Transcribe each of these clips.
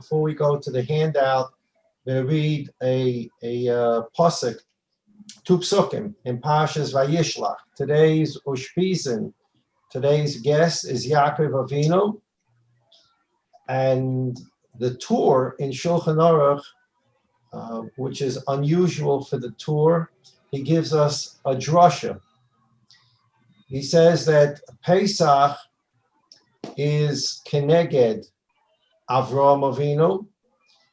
before we go to the handout, I'm going to read a pasuk, two psukim in Parshas Vayishlach. Today's Ushpizin, today's guest is Yaakov Avinu, and the tour in Shulchan Aruch, which is unusual for the tour, he gives us a drasha. He says that Pesach is Keneged Avraham Avinu,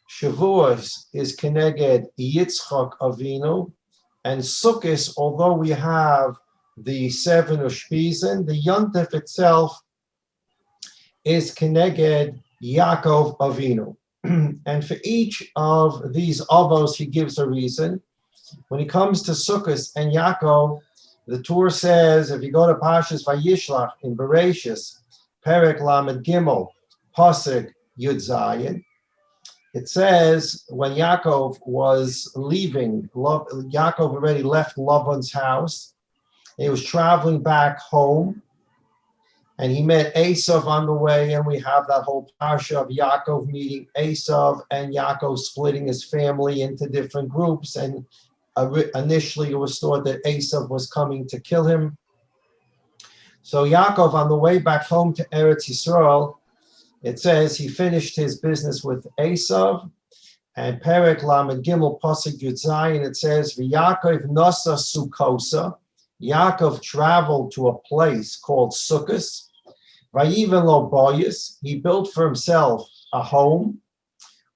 Shavuos is Keneged Yitzchak Avinu, and Sukkos, although we have the 7 Ushpizin, the Yontif itself is Keneged Yaakov Avinu. And for each of these avos, he gives a reason. When he comes to Sukkos and Yaakov, the Torah says, if you go to Parshas Vayishlach in Bereshis, Perek Lamed Gimel, Pasuk Yud Zayin, it says when Yaakov was leaving, Yaakov already left Lavan's house. He was traveling back home, and he met Esav on the way, and we have that whole parsha of Yaakov meeting Esav and Yaakov splitting his family into different groups. And initially it was thought that Esav was coming to kill him. So Yaakov, on the way back home to Eretz Yisrael, it says he finished his business with Esav, and Perek Lamed Gimel Pasuk Yud Zayin, it says, V'Yaakov Nasa Sukkosa, Yaakov traveled to a place called Sukkos. Vayiven lo boyis, he built for himself a home.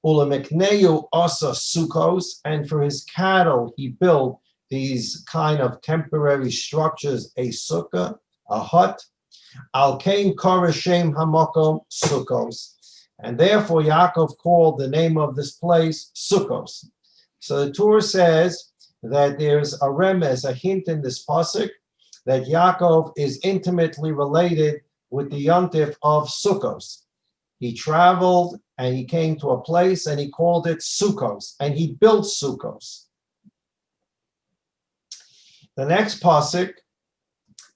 Ulamikneu asa Sukkos, and for his cattle he built these kind of temporary structures, a sukkah, a hut. Al kain kara shem hamakom Sukkos, and therefore Yaakov called the name of this place Sukkos. So the Torah says that there's a remez, a hint in this pasuk, that Yaakov is intimately related with the yontif of Sukkos. He traveled and he came to a place and he called it Sukkos, and he built Sukkos. The next pasuk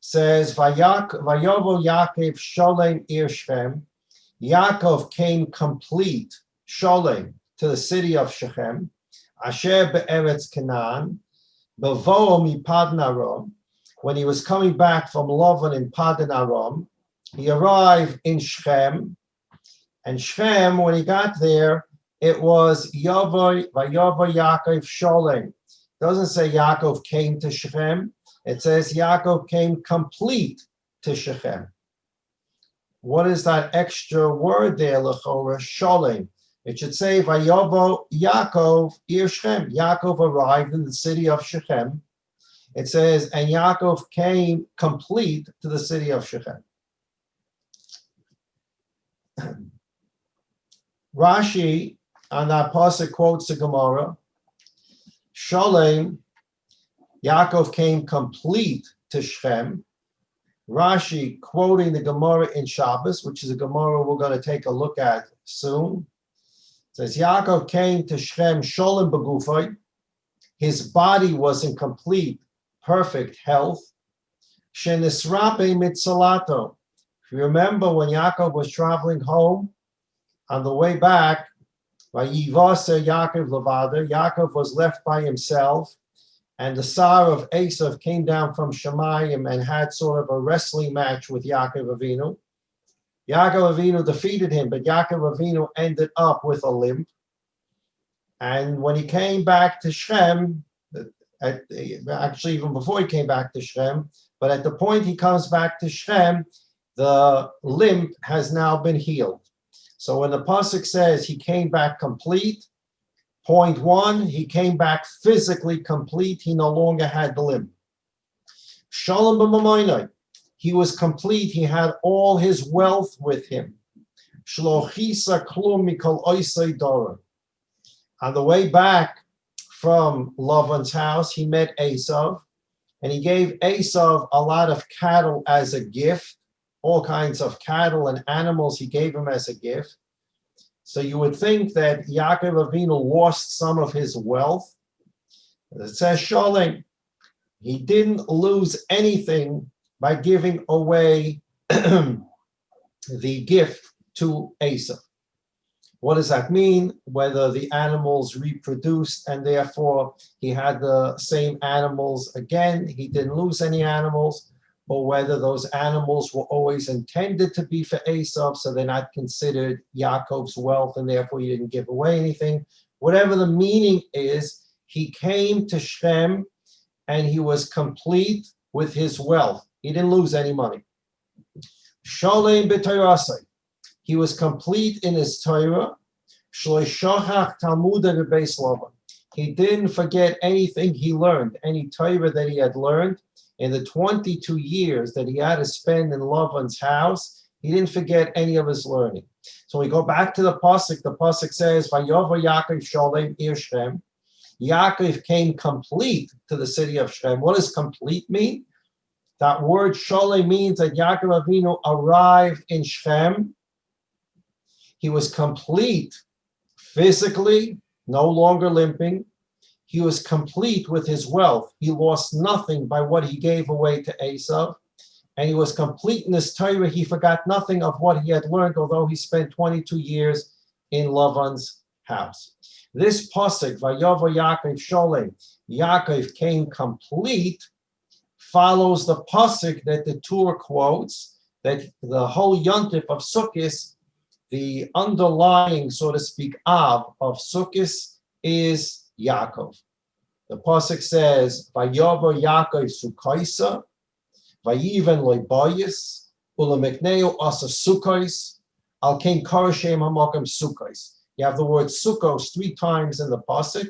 says, Vayovo Yaakov Sholem Ir Shechem. Yaakov came complete, Sholem, to the city of Shechem, Asher be'eretz Canaan, Bevo mi Padan Aram. When he was coming back from Lavan in Padan Aram, he arrived in Shechem, and Shechem, when he got there, it was Vayovo Yaakov Sholem. It doesn't say Yaakov came to Shechem. It says Yaakov came complete to Shechem. What is that extra word there, L'chora, Sholem? It should say Vayovo Yaakov Ir Shechem. Yaakov arrived in the city of Shechem. It says, and Yaakov came complete to the city of Shechem. Rashi on that pasuk quotes the Gemara, Sholem, Yaakov came complete to Shechem. Rashi quoting the Gemara in Shabbos, which is a Gemara we're going to take a look at soon, says Yaakov came to Shechem Sholem Begufay. His body was in complete, perfect health. Shenisrape mitzalato. If you remember when Yaakov was traveling home, on the way back, Vayivase Yaakov Levada, Yaakov was left by himself, and the Sar of Esav came down from Shemayim and had sort of a wrestling match with Yaakov Avinu. Yaakov Avinu defeated him, but Yaakov Avinu ended up with a limp. And when he came back to Shem, actually even before he came back to Shem, but at the point he comes back to Shem, the limp has now been healed. So when the pasuk says he came back complete, point one, he came back physically complete. He no longer had the limp. Shalom b'mamoinai, he was complete. He had all his wealth with him. Shlochisa klum mikol oisei dora. On the way back from Lavan's house, he met Esav, and he gave Esav a lot of cattle as a gift. All kinds of cattle and animals he gave him as a gift. So you would think that Yaakov Avinu lost some of his wealth. It says Sholem, he didn't lose anything by giving away the gift to Esav. What does that mean? Whether the animals reproduced and therefore he had the same animals again, he didn't lose any animals, or whether those animals were always intended to be for Esau, so they're not considered Yaakov's wealth and therefore he didn't give away anything. Whatever the meaning is, he came to Shem and he was complete with his wealth. He didn't lose any money. Sholem b'Torasai. He was complete in his Torah. He didn't forget anything he learned, any Torah that he had learned. In the 22 years that he had to spend in Lavan's house, he didn't forget any of his learning. So we go back to the pasuk says, Vayovo Yaakov Sholem ir Shem. Yaakov came complete to the city of Shem. What does complete mean? That word Sholem means that Yaakov Avinu arrived in Shem. He was complete physically, no longer limping. He was complete with his wealth. He lost nothing by what he gave away to Esau. And he was complete in his Torah. He forgot nothing of what he had learned, although he spent 22 years in Lavan's house. This pasuk, Vayovo Yaakov Sholem, Yaakov came complete, follows the pasuk that the Torah quotes, that the whole yontif of Sukkos, the underlying, so to speak, of Sukkos is Yaakov. The pasuk says, Vayovo Yaakov Sukkosa, Vayiven loibayis, ulamekneu asa Sukkos, al kein korashem hamokim Sukkos. You have the word Sukkos 3 times in the pasuk,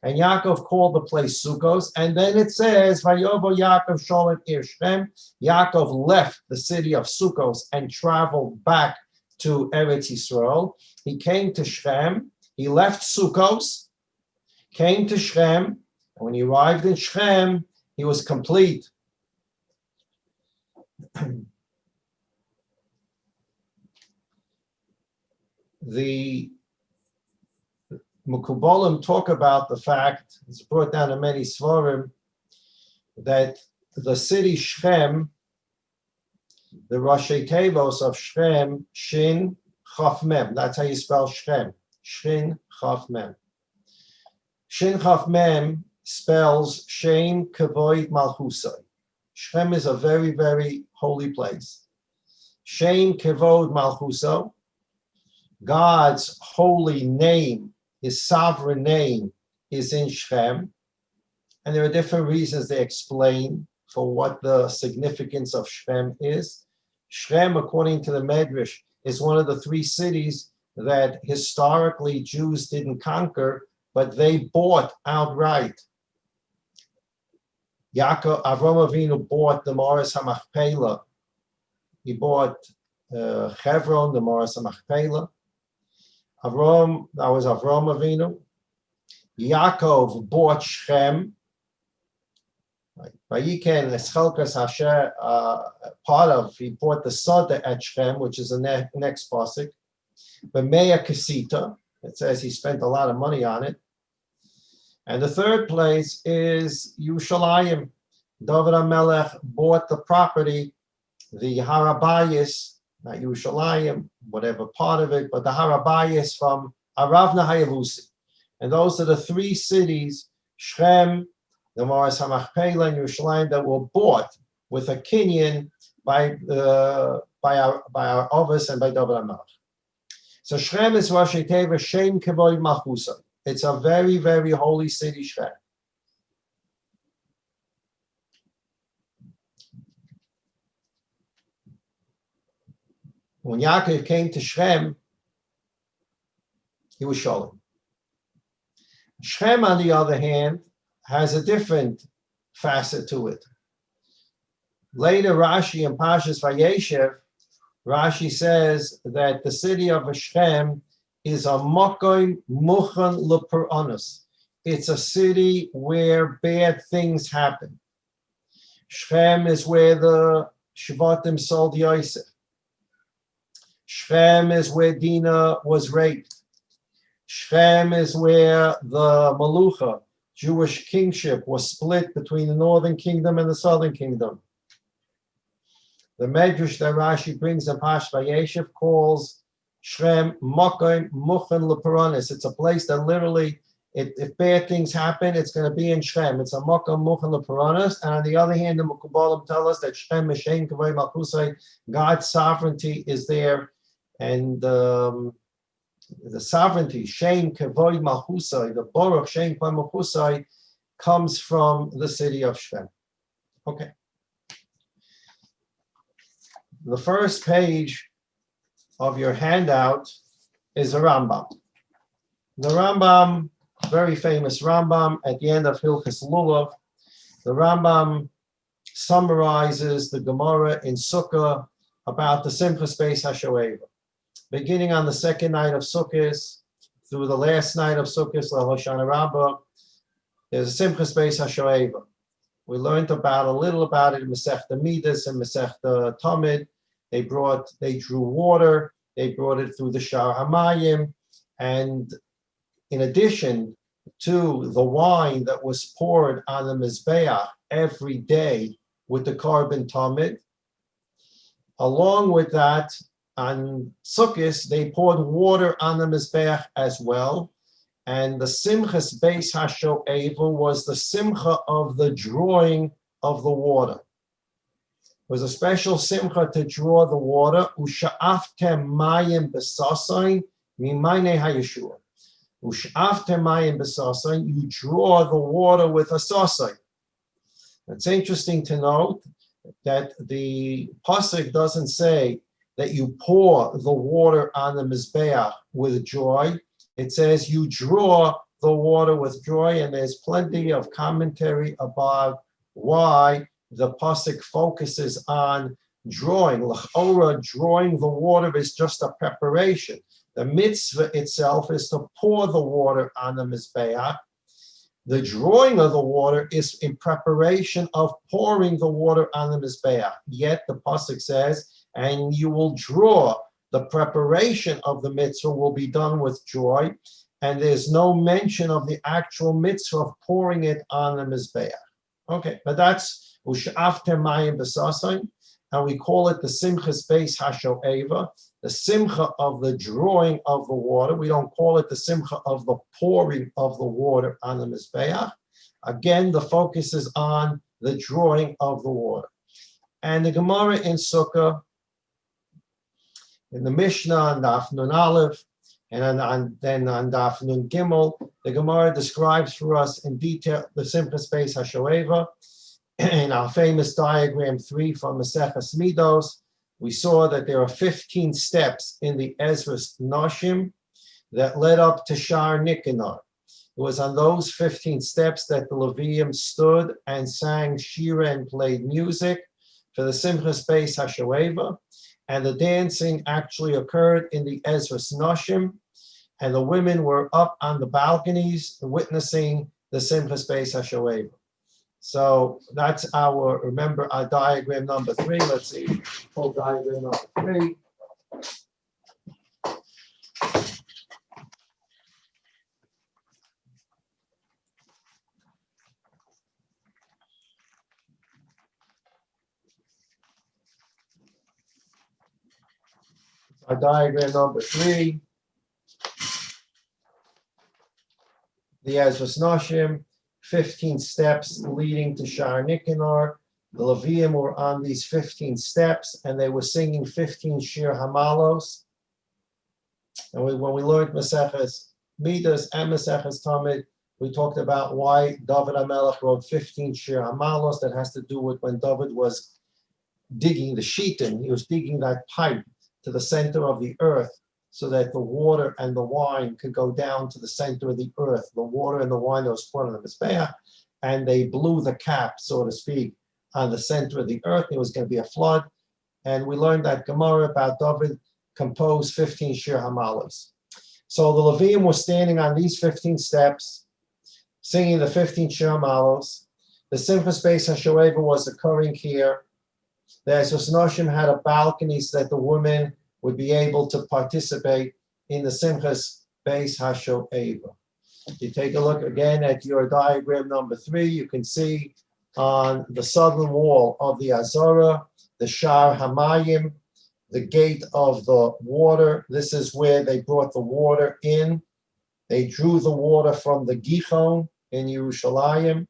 and Yaakov called the place Sukkos, and then it says, Vayovo Yaakov Sholem ir Shem. Yaakov left the city of Sukkos and traveled back to Eretz Yisrael. He came to Shem. He left Sukkos, came to Shem, and when he arrived in Shem, he was complete. The Mukubalim talk about the fact, it's brought down in many Svarim, that the city Shem, the Rashi Tevos of Shem, Shin Chaf Mem, that's how you spell Shem, Shin Chaf Mem. Shin Chaf Mem spells Shem Kavoid Malchusai. Shem is a very, very holy place. Shem Kavod Malchuso, God's holy name, his sovereign name is in Shem. And there are different reasons they explain for what the significance of Shem is. Shem, according to the Medrash, is one of the 3 cities that historically Jews didn't conquer, but they bought outright. Avram Avinu bought the Moras HaMachpelah. He bought Hebron, the Moras HaMachpelah. That was Avram Avinu. Yaakov bought Shem. Vayiken Eschelkas Hasher, part of, he bought the Sada at Shem, which is the next pasuk. But Mea Kasita, it says he spent a lot of money on it. And the third place is Yerushalayim. David HaMelech bought the property, the Harabayis, not Yerushalayim, whatever part of it, but the Harabayis from Aravna Hayavusi. And those are the 3 cities, Shem, the Moras HaMachpelah, and Yerushalayim, that were bought with a kinyan by our Ovis and by David HaMelech. So Shem is Rashi Teva, Shem Kavoid Malchusa. It's a very, very holy city, Shem. When Yaakov came to Shem, he was Sholem. Shem, on the other hand, has a different facet to it. Later, Rashi in Pashas Vayeshev, Rashi says that the city of Shem is a Mokoim Muchan Leperonus. It's a city where bad things happen. Shem is where the Shvatim sold Yosef. Shem is where Dinah was raped. Shem is where the Malucha, Jewish kingship, was split between the northern kingdom and the southern kingdom. The Medrash that Rashi brings in Pash Vayeshev calls Shrem Mokim Muchen Leparanis. It's a place that literally, if bad things happen, it's going to be in Shrem. It's a Mokim Muchen Leparanis. And on the other hand, the Mukabalim tell us that Shrem Meshem Kavay Malchusai, God's sovereignty is there, and the sovereignty, Shem Kavod Malchusai, the Baruch Shem Kavod Malchusai, comes from the city of Shem. Okay. The first page of your handout is a Rambam. The Rambam, very famous Rambam, at the end of Hilchos Lulav, the Rambam summarizes the Gemara in Sukkah about the Simchas Beis HaShoeva. Beginning on the second night of Sukkos through the last night of Sukkos, LaHoshana Rabbah, there's a Simchas Beis HaShoeva. We learned a little about it in Masechta Midas and Masechta Tamid. They drew water, they brought it through the Shar Hamayim, and in addition to the wine that was poured on the Mizbeach every day with the carbon Tamid, along with that, on Sukkos, they poured water on the Mizbeach as well. And the Simchas Beis HaShoeva was the Simcha of the drawing of the water. It was a special Simcha to draw the water. Usha'aftem mayim b'sasayin mimayne hayeshua. Usha'aftem mayim b'sasayin, you draw the water with a sasayin. It's interesting to note that the pasuk doesn't say that you pour the water on the Mizbeach with joy. It says you draw the water with joy, and there's plenty of commentary about why the pasuk focuses on drawing. L'chora, drawing the water is just a preparation. The mitzvah itself is to pour the water on the Mizbeach. The drawing of the water is in preparation of pouring the water on the Mizbeach. Yet the pasuk says, and you will draw. The preparation of the mitzvah will be done with joy, and there's no mention of the actual mitzvah of pouring it on the Mizbeach. Okay, but that's Ush'after Mayim B'sasayin, and we call it the Simchas Beis HaShoeva, the Simcha of the drawing of the water. We don't call it the Simcha of the pouring of the water on the Mizbeach. Again, the focus is on the drawing of the water. And the Gemara in Sukkah, in the Mishnah on Daf Nun Aleph, and then on Daf Nun Gimel, the Gemara describes for us in detail the Simchas Beis HaShoeva. In our famous diagram 3 from Maseches Midos, we saw that there are 15 steps in the Ezras Noshim that led up to Shar Nikanor. It was on those 15 steps that the Levium stood and sang Shira and played music for the Simchas Beis HaShoeva. And the dancing actually occurred in the Ezras Noshim, and the women were up on the balconies witnessing the Simchas Beis HaShoeva. So that's remember our diagram number 3. Let's see, pull diagram number 3. Our diagram number 3, the Ezras Noshim, 15 steps leading to Shar Nikanor. The Levium were on these 15 steps, and they were singing 15 Shir Hamalos. And when we learned Maseches Midas and Maseches Tamid, we talked about why David HaMelech wrote 15 Shir Hamalos. That has to do with when David was digging the Shitin. He was digging that pipe to the center of the earth so that the water and the wine could go down to the center of the earth. The water and the wine that was poured on the Mizbeach, and they blew the cap, so to speak, on the center of the earth. There was going to be a flood. And we learned that Gemara about David composed 15 Shir Hamalos. So the Levium was standing on these 15 steps, singing the 15 Shir Hamalos. The Simchas Beis HaShoeva was occurring here. The Ezras Noshim had a balcony so that the women would be able to participate in the Simchas Beis HaShoeva. You take a look again at your diagram number 3, you can see on the southern wall of the Azorah, the Shar Hamayim, the gate of the water. This is where they brought the water in. They drew the water from the Gihon in Yerushalayim.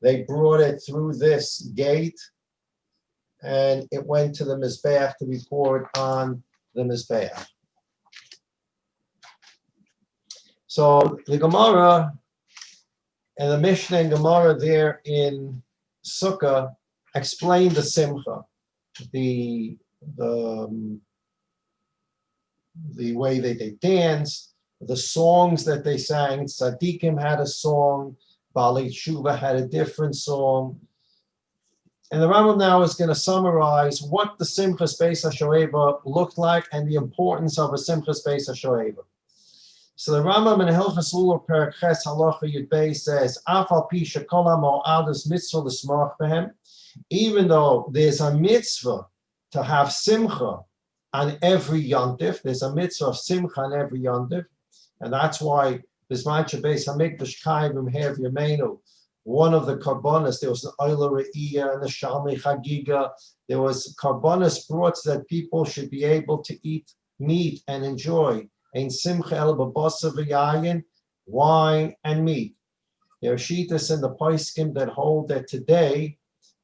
They brought it through this gate, and it went to the Mizbeach to be poured on the Mizbeach. So the Gemara and the Mishnah and Gemara there in Sukkah explain the Simcha, the way they danced, the songs that they sang. Tzaddikim had a song, Baalei Tshuva had a different song. And the Rambam now is going to summarize what the Simchas Beis HaShoeva looked like and the importance of a Simchas Beis HaShoeva. So the Rambam in Hilchos Lulav Perek Ches Halacha Yud Beis says, Af al pi shekol ha'mo'ados mitzvah l'smach behem, even though there's a mitzvah to have simcha on every yontif, there's a mitzvah of simcha on every yontif, and that's why Bisman Beis Hamikdash Kaivim Hev Yameinu, one of the karbonas, there was an Oila Re'iyah and the Shalmei Chagiga, there was karbonas brought that people should be able to eat meat and enjoy. Ein simcha el b'basa v'yayin, wine and meat. There are shittas in the Paiskim that hold that today,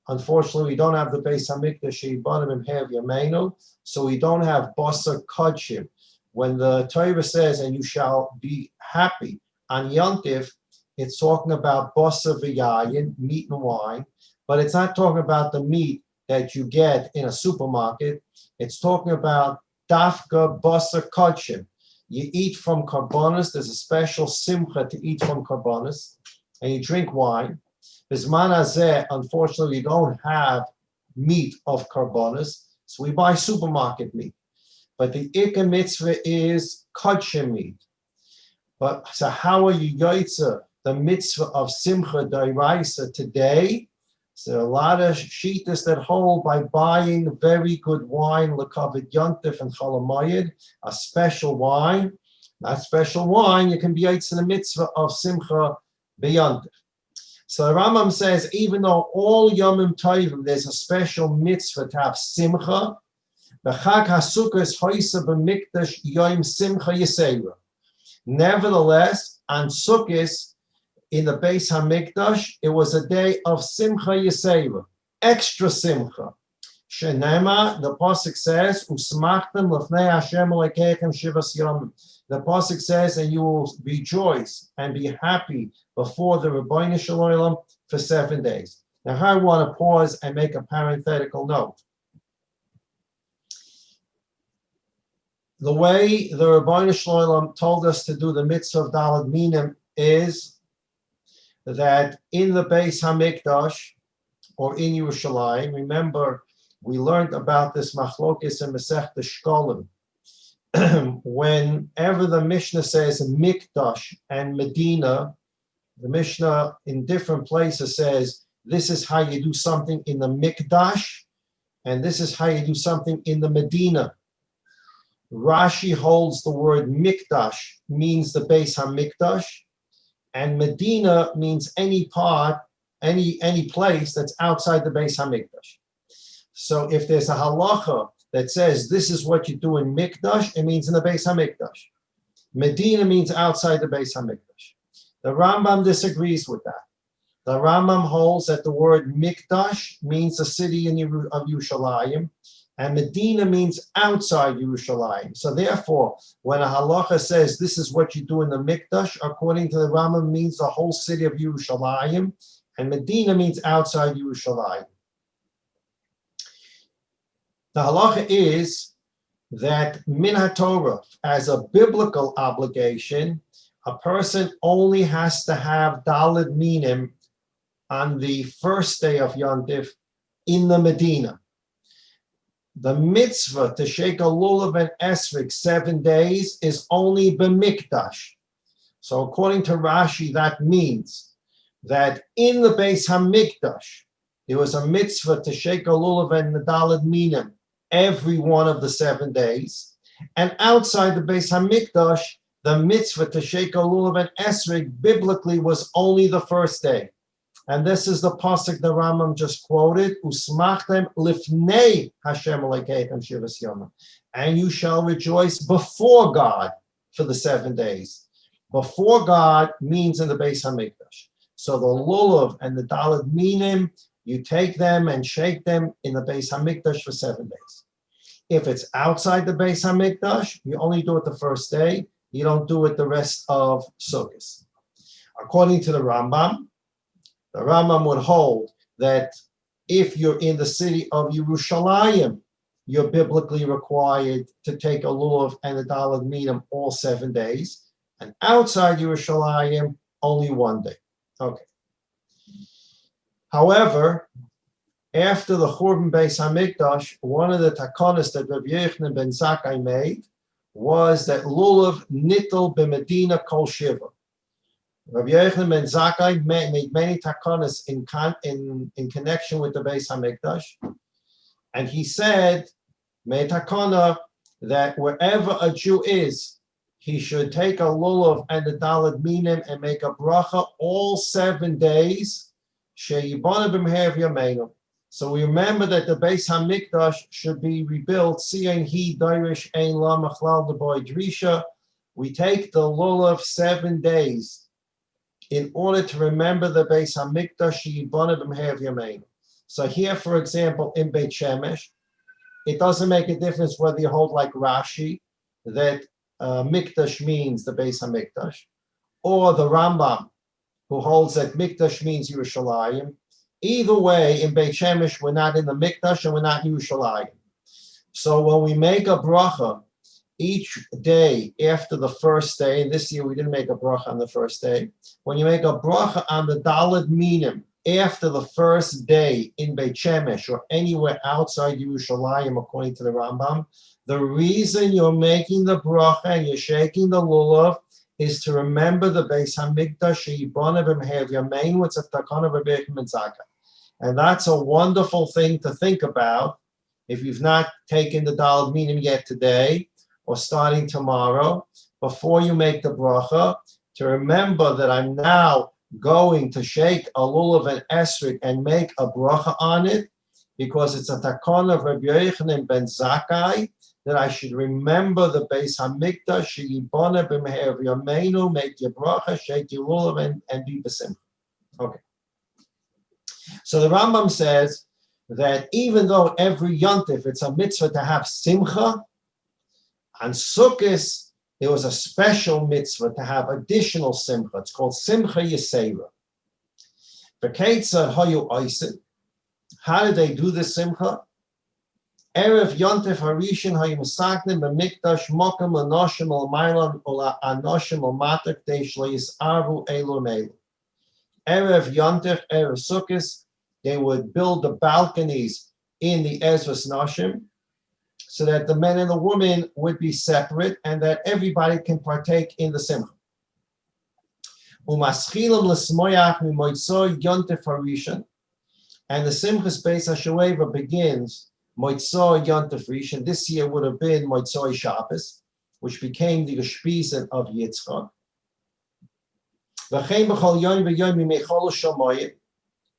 unfortunately, we don't have the Beis Hamikdash Sheibanim and Hev Yameinu, so we don't have basa kodshim. When the Torah says, and you shall be happy on Yontif, it's talking about basa v'yayin, meat and wine, but it's not talking about the meat that you get in a supermarket. It's talking about dafka basa kodshim. You eat from karbonis. There's a special simcha to eat from karbonis, and you drink wine. Bisman hazeh, unfortunately, we don't have meat of karbonis, so we buy supermarket meat. But the ikka mitzvah is kodshim meat. But so how are you yoitza the mitzvah of simcha d'oraisa today? So a lot of shittas that hold by buying very good wine, l'kavod yontif and chol hamoed, a special wine. That special wine, you can be yaitz in the mitzvah of simcha b'yontif. So the Rambam says, even though all yomim tovim, there's a special mitzvah to have simcha. B'chag haSukkos hoisa b'mikdash yom simcha yisera. Nevertheless, on Sukkos, in the Beis Hamikdash, it was a day of Simcha Yisera, extra Simcha. Shenema, the pasuk says, "Usmachtem lefnei Hashem Elokeichem shivas yomim." The pasuk says, and you will rejoice and be happy before the Rebbeinu Shalom for 7 days. Now, I want to pause and make a parenthetical note. The way the Rebbeinu Shalom told us to do the mitzvah of Daled Minim is that in the Beis Hamikdash, or in Yerushalayim, remember, we learned about this machlokes in Masechta Shkolim. Whenever the Mishnah says Mikdash and Medina, the Mishnah in different places says, this is how you do something in the Mikdash, and this is how you do something in the Medina. Rashi holds the word Mikdash means the Beis Hamikdash, and Medina means any part, any place that's outside the Beis Hamikdash. So if there's a halacha that says this is what you do in Mikdash, it means in the Beis Hamikdash. Medina means outside the Beis Hamikdash. The Rambam disagrees with that. The Rambam holds that the word Mikdash means the city of Yerushalayim, and Medina means outside Yerushalayim. So therefore, when a halacha says this is what you do in the Mikdash, according to the Rambam, means the whole city of Yerushalayim, and Medina means outside Yerushalayim. The halacha is that min haTorah, as a biblical obligation, a person only has to have Daled Minim on the first day of Yontif in the Medina. The mitzvah to shake a lulav and esrog 7 days is only b'mikdash. So according to Rashi, that means that in the Beis Hamikdash, there was a mitzvah to shake a lulav and Daled Minim every one of the 7 days. And outside the Beis Hamikdash, the mitzvah to shake a lulav and esrog biblically was only the first day. And this is the pasuk the Rambam just quoted, Usmachtem lifnei Hashem Elokeichem shivas yomim. and you shall rejoice before God for the 7 days. Before God means in the Beis Hamikdash. So the lulav and the daled minim, you take them and shake them in the Beis Hamikdash for 7 days. If it's outside the Beis Hamikdash, you only do it the first day. You don't do it the rest of Sukkos. According to the Rambam would hold that if you're in the city of Yerushalayim, you're biblically required to take a lulav and a daled minim all 7 days, and outside Yerushalayim, only 1 day. Okay. However, after the Churban Beis Hamikdash, one of the takonos that Rabbi Yochanan ben Zakkai made was that lulav nittel b'medina kol shiva. Rabbi Yochanan ben Zakkai made many takonos in connection with the Beis Hamikdash, and he said, made takona that wherever a Jew is, he should take a lulav and a daled minim and make a bracha all 7 days. Sheyibana b'mhev yameinu. So we remember that the Beis Hamikdash should be rebuilt. Siyan hi dairish ein la machlal deboy drisha. We take the lulav 7 days in order to remember the Beis Hamikdash. Sheyibana b'mhev yameinu. So here, for example, in Beit Shemesh, it doesn't make a difference whether you hold like Rashi that Mikdash means the Beis Hamikdash, or the Rambam who holds that Mikdash means Yerushalayim. Either way, in Beit Shemesh, we're not in the Mikdash and we're not in Yerushalayim. So when we make a bracha each day after the first day, and this year we didn't make a bracha on the first day, when you make a bracha on the daled minim after the first day in Beit Shemesh or anywhere outside Yerushalayim, according to the Rambam, the reason you're making the bracha and you're shaking the lulav is to remember the Beis Hamikdash she'ibana b'mhev yameinu. It's a takana of Rabbi Yochanan ben Zakkai. And that's a wonderful thing to think about if you've not taken the daled minim yet today or starting tomorrow, before you make the bracha, to remember that I'm now going to shake a lulav and esrog and make a bracha on it, because it's a takana of Rabbi Yochanan ben Zakkai that I should remember the Beis Hamikdash she'ibana b'mhev yameinu, make your bracha, shake your lulav, and be b'simcha. Okay. So the Rambam says that even though every yontif it's a mitzvah to have simcha, on Sukkos there was a special mitzvah to have additional simcha. It's called simcha yisera. V'keitzad hayu oisid. How did they do this simcha? Erev yontif harishin hayu mesaknim b'mikdash mokem l'noshim l'maylan ula anoshim l'matak deish le'yisarvu elu melu. Erev yontif, erev Sukkos, they would build the balconies in the Ezras Noshim so that the men and the women would be separate and that everybody can partake in the simcha. Umaschilim l'smoyach mimoitzoy yontif harishin, and the Simchas Beis HaShoeva begins Moitzoy Yontif Rishon. This year would have been Moitzoy Shabbos, which became the Geshpisen of Yitzchak.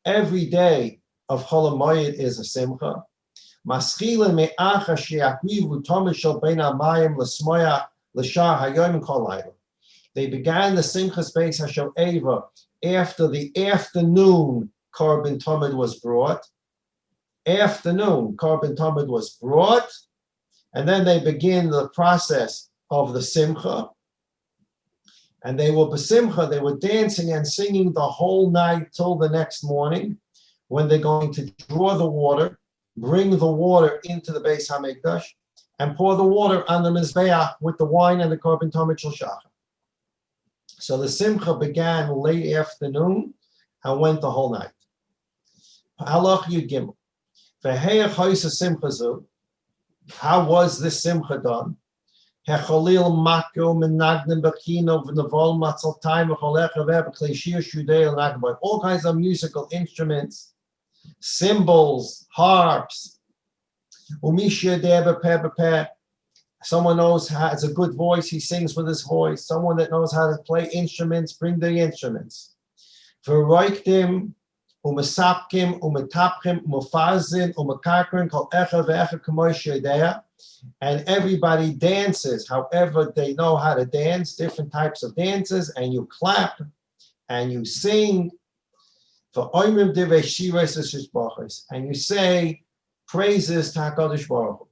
Every day of Chol HaMoed is a simcha. They began the Simchas Beis HaShoeva after the afternoon Korban Tamid was brought. Afternoon, Korban Tamid was brought, and then they begin the process of the Simcha. And they were b'simcha, they were dancing and singing the whole night till the next morning, when they're going to draw the water, bring the water into the Beis Hamikdash, and pour the water on the Mizbeach with the wine and the Korban Tamid Shel Shachar. So the Simcha began late afternoon and went the whole night. Halach Yud Gimel. How was this simcha done? All kinds of musical instruments, cymbals, harps. Someone knows has a good voice, he sings with his voice. Someone that knows how to play instruments, bring the instruments. Umesapkim, umetapkim, umefazin, umekarkrin, kol echa ve'echa k'moy she'edea. and everybody dances however they know how to dance, different types of dances, and you clap and you sing for Oimrim Divei Shiras Shishbachos, and you say praises to HaKadosh Baruch Hu.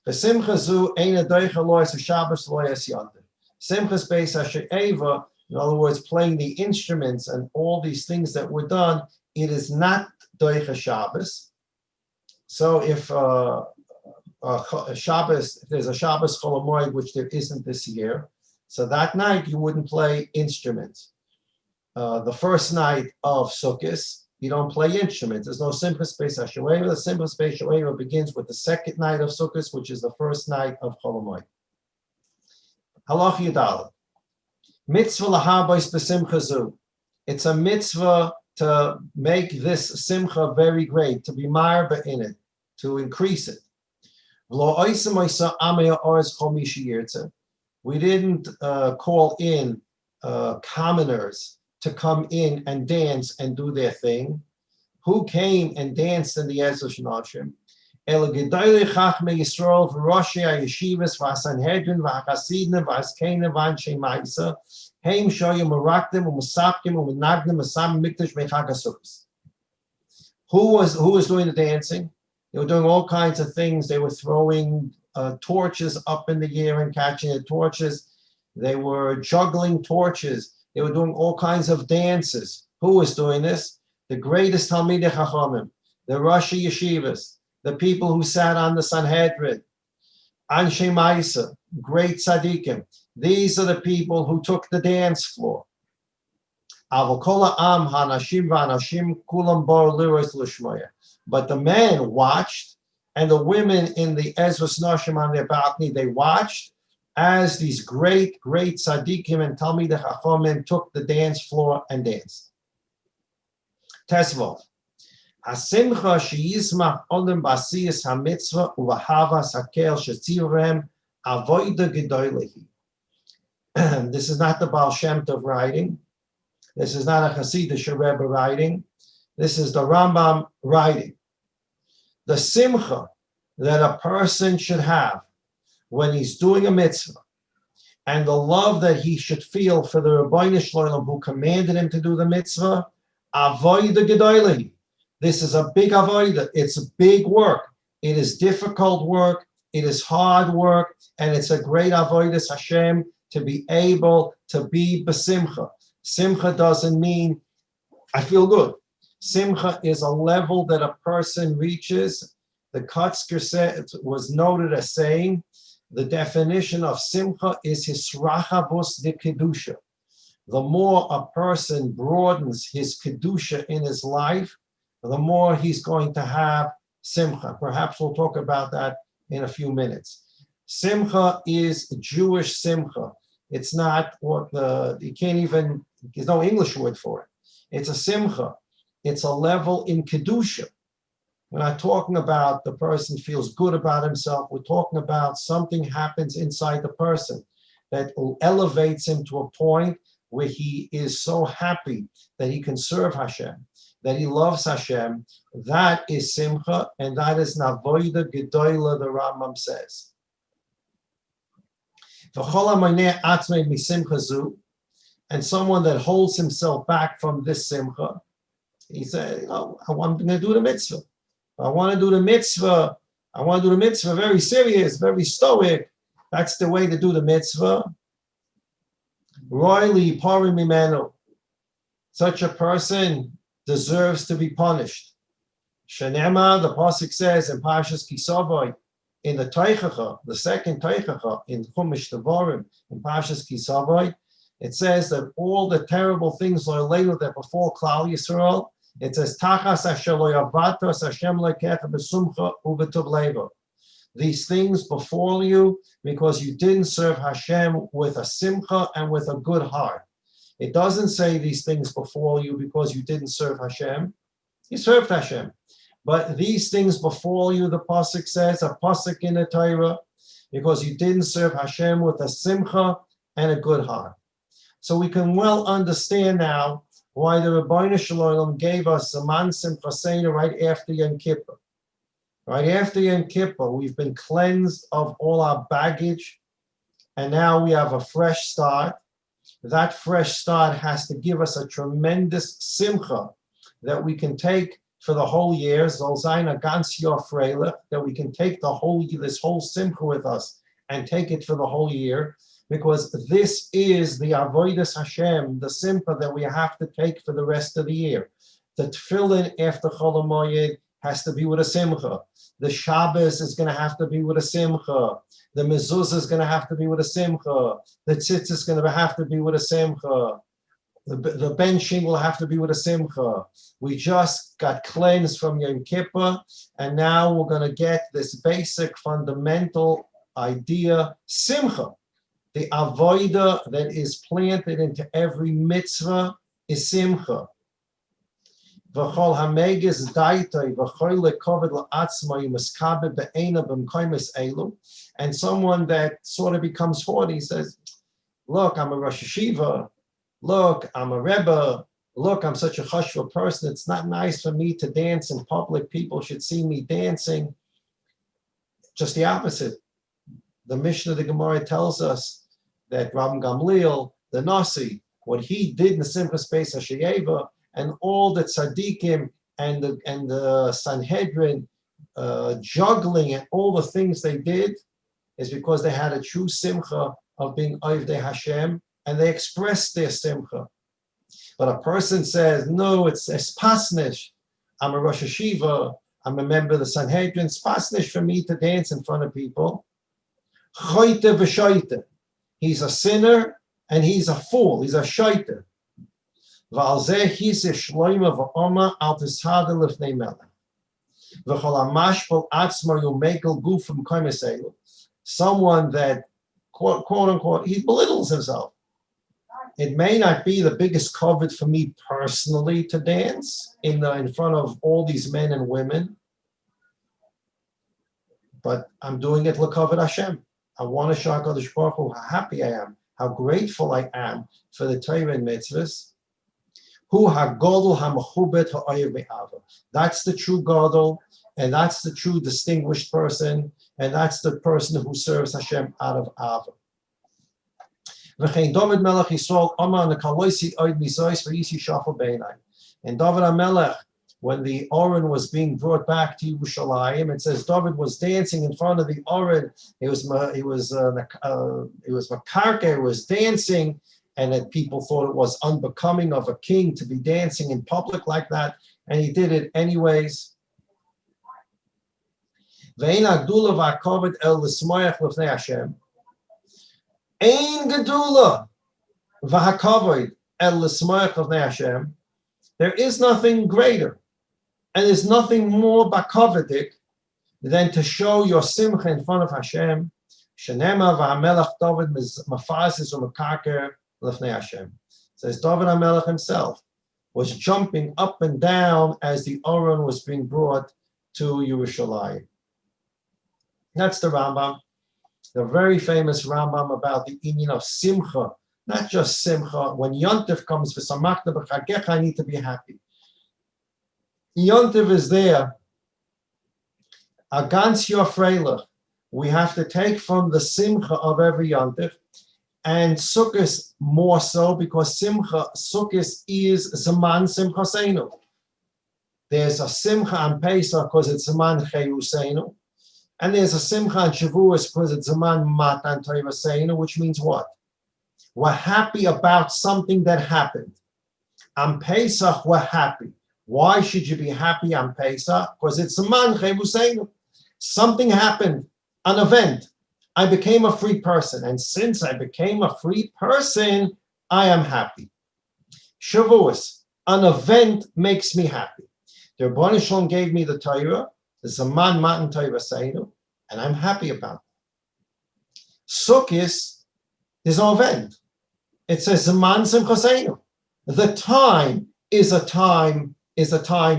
For Simcha Zu Eina Doicha Lois Shabbos Lois Yonder. Simchas Beis HaShe'eva, in other words, playing the instruments and all these things that were done, it is not Doicha Shabbos. So if a Shabbos, if there's a Shabbos Chol Hamoed, which there isn't this year, so that night you wouldn't play instruments. The first night of Sukkos, you don't play instruments. There's no Simchas Beis HaShe'eva. The Simchas Beis HaShe'eva begins with the second night of Sukkos, which is the first night of Chol Hamoed. Halach Yudal. Mitzvah lahabos b'simcha zu. It's a mitzvah to make this simcha very great, to be marba in it, to increase it. We didn't call in commoners to come in and dance and do their thing. Who came and danced in the Ezra Shnashim? El Gedolei Chachmei Yisrael v'Roshei HaYeshivas v'Sanhedrin v'Hachasidim v'Azkenim v'Anshei Ma'isa Heim Shoyim Merakdim u'Musapkim u'Menagdim Asam Mikdash Mechag HaSukkos. Who was doing the dancing? They were doing all kinds of things. They were throwing torches up in the air and catching the torches. They were juggling torches. They were doing all kinds of dances. Who was doing this? The greatest Talmidei Chachamim, the Roshei Yeshivas, the people who sat on the Sanhedrin, Anshei Ma'isa, great tzaddikim. These are the people who took the dance floor. But the men watched, and the women in the Ezras Nashim on their balcony, they watched as these great tzaddikim and Talmidei Chachamim took the dance floor and danced. Tesvov. Hasimcha sheyismach odem basiyas hamitzvah uvahavas hakel shetzivrehem avoida gedolehi. This is not the Baal Shem Tov writing. This is not a Hasidic Rebbe writing. This is the Rambam writing. The simcha that a person should have when he's doing a mitzvah, and the love that he should feel for the Rebbeinu Shloim who commanded him to do the mitzvah, avoida gedolehi. This is a big avodah. It's a big work. It is difficult work. It is hard work, and it's a great avodas Hashem to be able to be besimcha. Simcha doesn't mean I feel good. Simcha is a level that a person reaches. The Kotzker was noted as saying the definition of simcha is hisrachavus de kedusha. The more a person broadens his kedusha in his life, the more he's going to have simcha. Perhaps we'll talk about that in a few minutes. Simcha is Jewish simcha. It's not what you can't even, there's no English word for it. It's a simcha. It's a level in kedusha. We're not talking about the person feels good about himself. We're talking about something happens inside the person that elevates him to a point where he is so happy that he can serve Hashem, that he loves Hashem. That is simcha, and that is navoida gedola, the Rambam says. And someone that holds himself back from this simcha, he said, I'm going to do the mitzvah. I want to do the mitzvah. I want to do the mitzvah very serious, very stoic. That's the way to do the mitzvah. Royally parim mimenu. Such a person deserves to be punished. Shenema, the pasuk says in Parshas Kisavoy, in the Teichacha, the second Teichacha in Chumash Devarim, in Parshas Kisavoy, it says that all the terrible things that befall Klal Yisrael, it says, Tachas asher lo yavatos Hashem lekecha b'sumcha u'b'tov leva. These things befall you because you didn't serve Hashem with a simcha and with a good heart. It doesn't say these things befall you because you didn't serve Hashem. You served Hashem. But these things befall you, the pasuk says, a pasuk in the Torah, because you didn't serve Hashem with a simcha and a good heart. So we can well understand now why the Rebbeinu Shalom gave us Zaman Simcha Seder right after Yom Kippur. Right after Yom Kippur, we've been cleansed of all our baggage, and now we have a fresh start. That fresh start has to give us a tremendous simcha that we can take for the whole year, Zolzaina ganz Jahr freilich, that we can take this whole simcha with us and take it for the whole year, because this is the avodas Hashem, the simcha that we have to take for the rest of the year. The tefillin after Chol Hamoed has to be with a simcha. The Shabbos is going to have to be with a simcha. The mezuzah is going to have to be with a simcha. The tzitz is going to have to be with a simcha. The benching will have to be with a simcha. We just got cleansed from Yom Kippur, and now we're going to get this basic fundamental idea, simcha. The avodah that is planted into every mitzvah is simcha. V'chol hameges daitoi v'chol lekoved la'atzmai u'meskabe be'ena b'mkoimes elu. And someone that sort of becomes 40 says, look, I'm a Rosh Hashiva. Look, I'm a Rebbe. Look, I'm such a chashva person. It's not nice for me to dance in public. People should see me dancing. Just the opposite. The Mishnah, the Gemara tells us that Rabban Gamliel, the Nasi, what he did in the Simchas Beis HaSheyeva, and all the tzaddikim and the Sanhedrin juggling and all the things they did is because they had a true simcha of being Ovdei Hashem, and they expressed their simcha. But a person says, no, it's pasnish. I'm a Rosh Hashiva. I'm a member of the Sanhedrin. It's pasnish for me to dance in front of people. Choite v'shoite. He's a sinner and he's a fool. He's a shoiter. Someone that, quote unquote, he belittles himself. It may not be the biggest covet for me personally to dance in front of all these men and women, but I'm doing it l'kavod Hashem. I want to show HaKadosh Baruch Hu how happy I am, how grateful I am for the Torah and mitzvahs. Hu hagodol hamachubet ha'oyev me'ava. That's the true gadol, and that's the true distinguished person, and that's the person who serves Hashem out of ava. V'chein David Melech Yisrael Amar nekaloisi oid misois v'yisi shafel beinai. And David HaMelech, when the Oren was being brought back to Yerushalayim, it says David was dancing in front of the Oren. He was makarke, he was dancing, and that people thought it was unbecoming of a king to be dancing in public like that, and he did it anyways. Ve'ein hagdula v'hakoved el l'smoyach l'fnei Hashem. Ein gedula v'hakoved el l'smoyach l'fnei Hashem. There is nothing greater, and there's nothing more bakovedik than to show your simcha in front of Hashem. Shenema v'hamelech David mafazis u'mekaker l'fnei Hashem. Says David HaMelech himself was jumping up and down as the Oren was being brought to Yerushalayim. That's the Rambam, the very famous Rambam about the inyan of simcha, not just simcha. When Yontif comes for samachta b'chagecha, I need to be happy. Yontif is there. Agans your freilich. We have to take from the simcha of every Yontif, and Sukkos more so, because Sukkos is Zaman Simchaseinu. There's a Simcha on Pesach because it's Zaman Chayuseinu, and there's a Simcha on Shavuos because it's Zaman Matan Toivaseinu, which means what? We're happy about something that happened. On Pesach, we're happy. Why should you be happy on Pesach? Because it's Zaman Chayuseinu. Something happened, an event. I became a free person, and since I became a free person, I am happy. Shavuos, an event makes me happy. The Rebbeinu Shalom gave me the Torah, the Zaman Matan Torah Seinu, and I'm happy about it. Sukkos is an event. It says Zaman Simchaseinu. The time is a time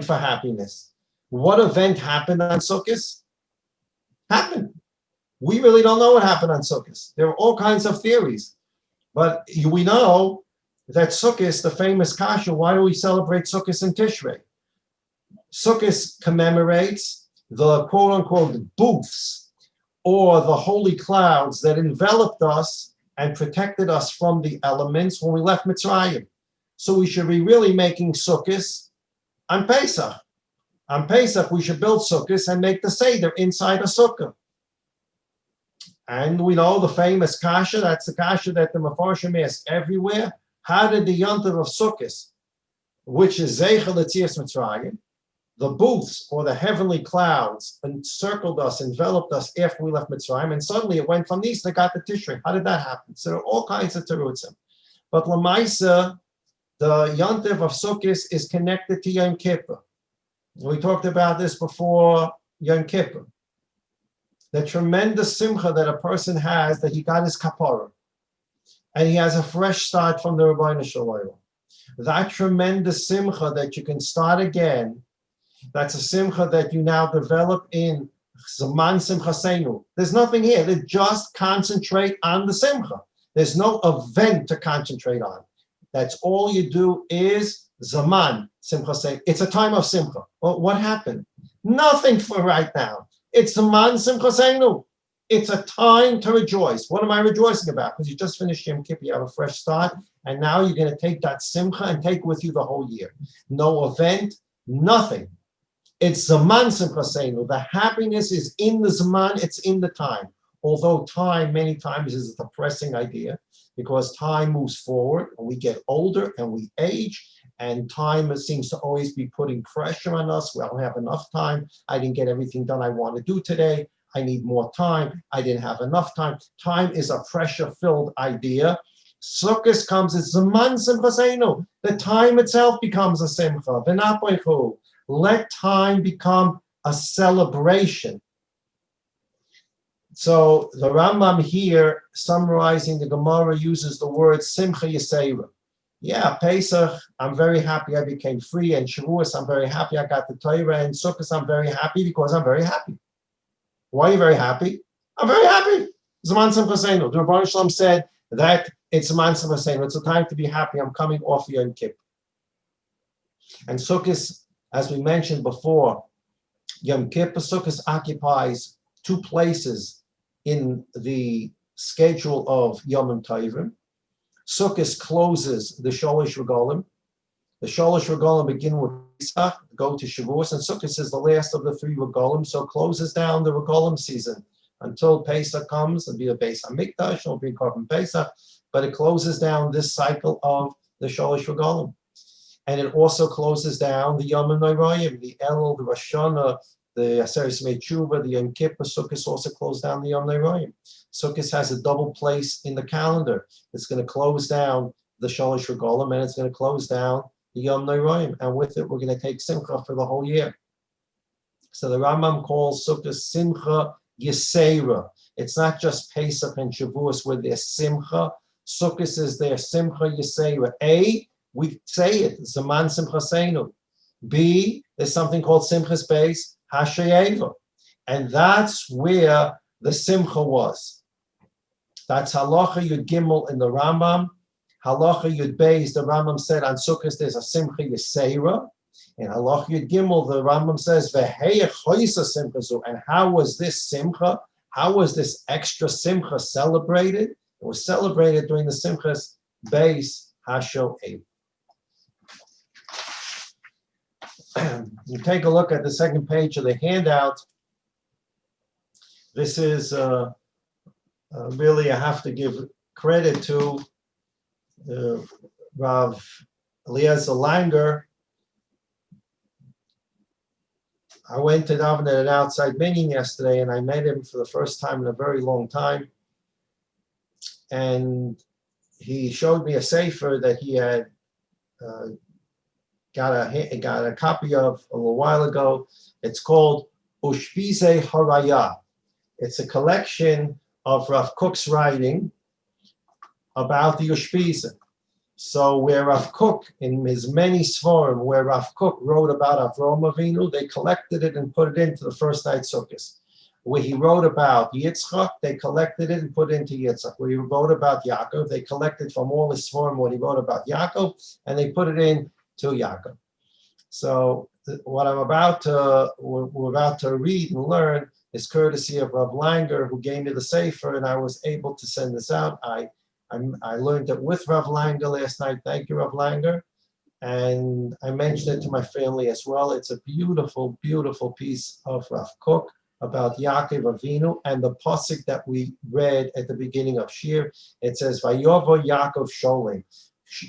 for happiness. What event happened on Sukkos? Happened. We really don't know what happened on Sukkos. There are all kinds of theories. But we know that Sukkos, the famous kasha, why do we celebrate Sukkos in Tishrei? Sukkos commemorates the quote-unquote booths or the holy clouds that enveloped us and protected us from the elements when we left Mitzrayim. So we should be really making Sukkos on Pesach. On Pesach, we should build Sukkos and make the Seder inside a Sukkah. And we know the famous kasha, that's the kasha that the Mefarshim ask everywhere. How did the Yontiv of Sukkos, which is Zeichel L'Tzias Mitzrayim, the booths or the heavenly clouds encircled us, enveloped us after we left Mitzrayim, and suddenly it went from Nisan, got to Tishrei. How did that happen? So there are all kinds of terutzim. But Lamaisa, the Yontiv of Sukkos is connected to Yom Kippur. We talked about this before Yom Kippur. The tremendous simcha that a person has that he got his kapara, and he has a fresh start from the Rabbeinu Shalom. That tremendous simcha that you can start again, that's a simcha that you now develop in Zaman Simchasenu. There's nothing here. They just concentrate on the simcha. There's no event to concentrate on. That's all you do is Zaman Simchasenu. It's a time of simcha. Well, what happened? Nothing for right now. It's Zaman Simchasenu. It's a time to rejoice. What am I rejoicing about? Because you just finished Yom Kippur, you have a fresh start, and now you're going to take that simcha and take with you the whole year. No event, nothing. It's Zaman Simchasenu. The happiness is in the Zaman, it's in the time. Although time many times is a depressing idea, because time moves forward, and we get older and we age, and time seems to always be putting pressure on us. We don't have enough time. I didn't get everything done I want to do today. I need more time. I didn't have enough time. Time is a pressure-filled idea. Sukkos comes as Zaman Simchasenu. The time itself becomes a simcha. V'napoichu. Let time become a celebration. So the Rambam here, summarizing the Gemara, uses the word Simcha Yisera. Yeah, Pesach, I'm very happy I became free, and Shavuos, I'm very happy I got the Torah, and Sukkos, I'm very happy because I'm very happy. Why are you very happy? I'm very happy. Zaman Simchasenu. The Rebbeinu Shalom said that it's Zaman Simchasenu. It's a time to be happy. I'm coming off Yom Kippur. And Sukkos, as we mentioned before, Yom Kippur, Sukkos occupies two places in the schedule of Yom Tovim. Sukkos closes the Sholosh Regalim. The Sholosh Regalim begin with Pesach, go to Shavuos, and Sukkos is the last of the three Regalim, so closes down the Regalim season until Pesach comes. It'll be a Beis Hamikdash, it'll be Korban Pesach, but it closes down this cycle of the Sholosh Regalim. And it also closes down the Yom Noraim, the Elul, the Rosh Hashanah, the Aseres Yemei Tshuva, the Yom Kippur. Sukkos also close down the Yom Noraim. Sukkos has a double place in the calendar. It's going to close down the Sholosh Regalim, and it's going to close down the Yom Noraim. And with it, we're going to take Simcha for the whole year. So the Rambam calls Sukkos Simcha Yisera. It's not just Pesach and Shavuos where there's Simcha. Sukkos is their Simcha Yisera. A, we say it, Zaman Simchasenu. B, there's something called Simchas Beis Hashayeva. And that's where the Simcha was. That's Halacha Yud Gimel in the Rambam. Halacha Yud Beis, the Rambam said on Sukkos there's a Simcha Yisera. In Halacha Yud Gimel, the Rambam says, V'heyech hoisa Simchazu. And how was this Simcha? How was this extra Simcha celebrated? It was celebrated during the Simchas Beis Hashayeva. You take a look at the second page of the handout. This is really, I have to give credit to Rav Eliezer Langer. I went to daven at an outside meeting yesterday, and I met him for the first time in a very long time. And he showed me a sefer that he had got a copy of a little while ago. It's called Ushpize Haraya. It's a collection of Rav Kook's writing about the Ushpize. So where Rav Kook, in his many Sforim, where Rav Kook wrote about Avraham Avinu, they collected it and put it into the first night Sukkos. Where he wrote about Yitzchak, they collected it and put it into Yitzchak. Where he wrote about Yaakov, they collected from all his Sforim what he wrote about Yaakov, and they put it in to Yaakov. So what we're about to read and learn is courtesy of Rav Langer, who gave me the sefer, and I was able to send this out. I learned it with Rav Langer last night. Thank you, Rav Langer. And I mentioned it to my family as well. It's a beautiful, beautiful piece of Rav Kook about Yaakov Avinu, and the pasuk that we read at the beginning of Shir. It says, "Vayovo Yaakov Sholem."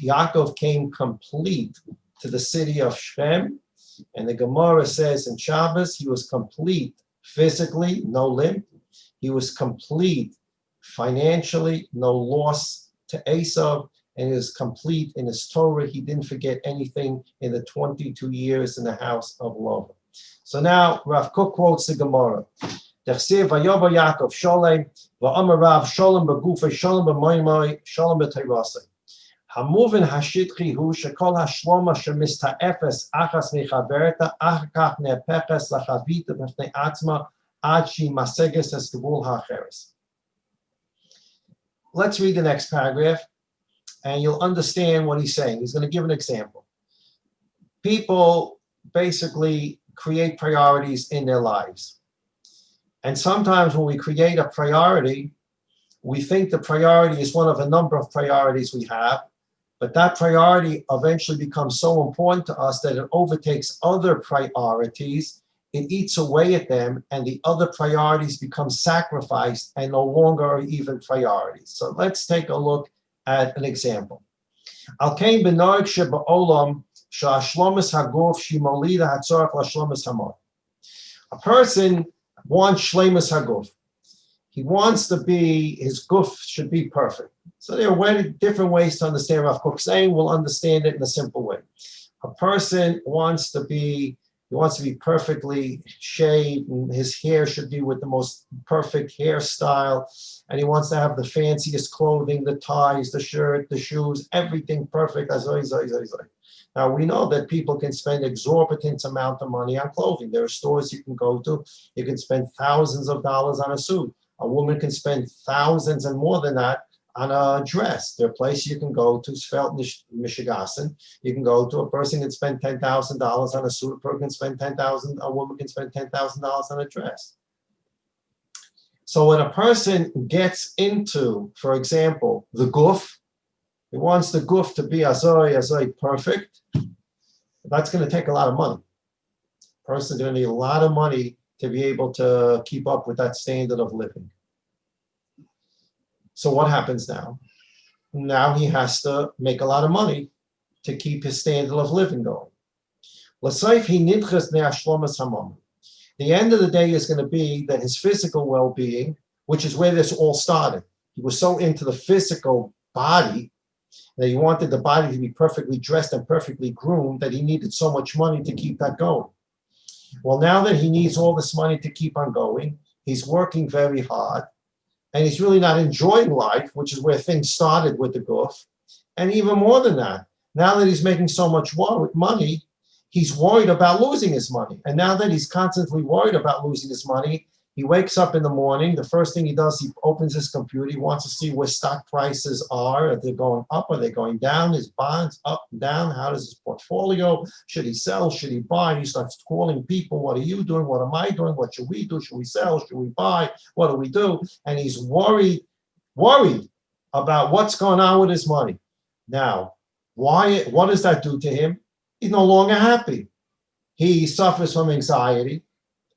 Yaakov came complete to the city of Shem, and the Gemara says in Shabbos he was complete physically, no limp. He was complete financially, no loss to Esav, and he was complete in his Torah. He didn't forget anything in the 22 years in the house of Lavan. So now Rav Kook quotes the Gemara. D'chsev vayovo Yaakov Sholem, va'amar Rav Sholem b'gufay Sholem b'moimoi Sholem b'teirasei. Hamuvin hashitchi hu shekol hashloma shemista'efes achas mechaverta achakach ne'peches lachavita b'fnei atzma ad shi maseges es gevul ha'acheres. Let's read the next paragraph, and you'll understand what he's saying. He's going to give an example. People basically create priorities in their lives. And sometimes when we create a priority, we think the priority is one of a number of priorities we have, but that priority eventually becomes so important to us that it overtakes other priorities, it eats away at them, and the other priorities become sacrificed and no longer are even priorities. So let's take a look at an example. Al kain b'noeg sheba'olam sha'ashlomis haguf shimolida hatzorach lashlomis hamor. A person wants shlemus haguf. He wants to be, his guf should be perfect. So there are different ways to understand Rav Kook saying. We'll understand it in a simple way. A person wants to be perfectly shaved, and his hair should be with the most perfect hairstyle, and he wants to have the fanciest clothing, the ties, the shirt, the shoes, everything perfect. Now we know that people can spend exorbitant amount of money on clothing. There are stores you can go to, you can spend thousands of dollars on a suit. A woman can spend thousands and more than that on a dress. There are places you can go to, Svelte, Michigan. You can go to, a person can spend $10,000 on a suit, a woman can spend $10,000 on a dress. So when a person gets into, for example, the guf, he wants the guf to be azoi perfect, that's going to take a lot of money. A person's going to need a lot of money to be able to keep up with that standard of living. So what happens now? Now he has to make a lot of money to keep his standard of living going. The end of the day is going to be that his physical well-being, which is where this all started. He was so into the physical body that he wanted the body to be perfectly dressed and perfectly groomed that he needed so much money to keep that going. Well, now that he needs all this money to keep on going, he's working very hard, and he's really not enjoying life, which is where things started with the guf. And even more than that, now that he's making so much money, he's worried about losing his money. And now that he's constantly worried about losing his money, he wakes up in the morning, the first thing he does, he opens his computer, he wants to see where stock prices are they going up, are they going down, his bonds up and down, how does his portfolio, should he sell, should he buy? He starts calling people, what are you doing, what am I doing, what should we do, should we sell, should we buy, what do we do? And he's worried about what's going on with his money. Now, what does that do to him? He's no longer happy. He suffers from anxiety.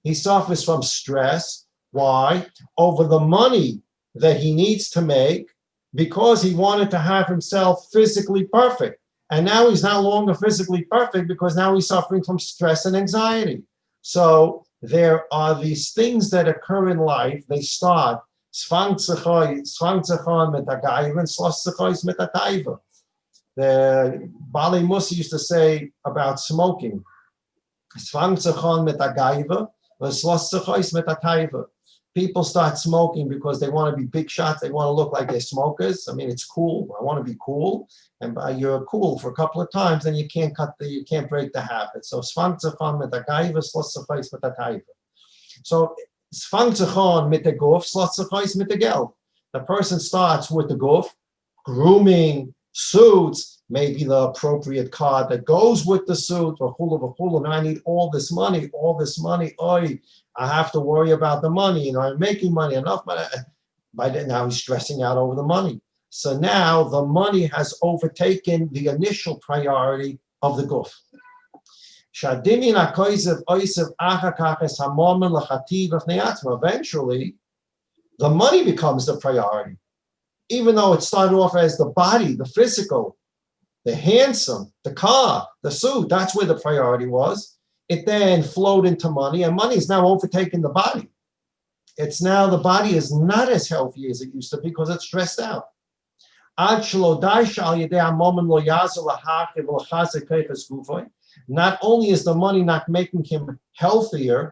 He suffers from stress. Why? Over the money that he needs to make, because he wanted to have himself physically perfect. And now he's no longer physically perfect because now he's suffering from stress and anxiety. So there are these things that occur in life. They start. The Bali Musa used to say about smoking. People start smoking because they want to be big shots. They want to look like they're smokers. I mean, it's cool. I want to be cool, and you're cool for a couple of times, and you can't break the habit. So So the person starts with the guf, grooming, suits, maybe the appropriate car that goes with the suit, and I need all this money, oi, I have to worry about the money, I'm making money, enough money. By then, now he's stressing out over the money. So now the money has overtaken the initial priority of the guf. Eventually, the money becomes the priority. Even though it started off as the body, the physical, the handsome, the car, the suit, that's where the priority was. It then flowed into money, and money is now overtaking the body. It's now the body is not as healthy as it used to be because it's stressed out. Not only is the money not making him healthier,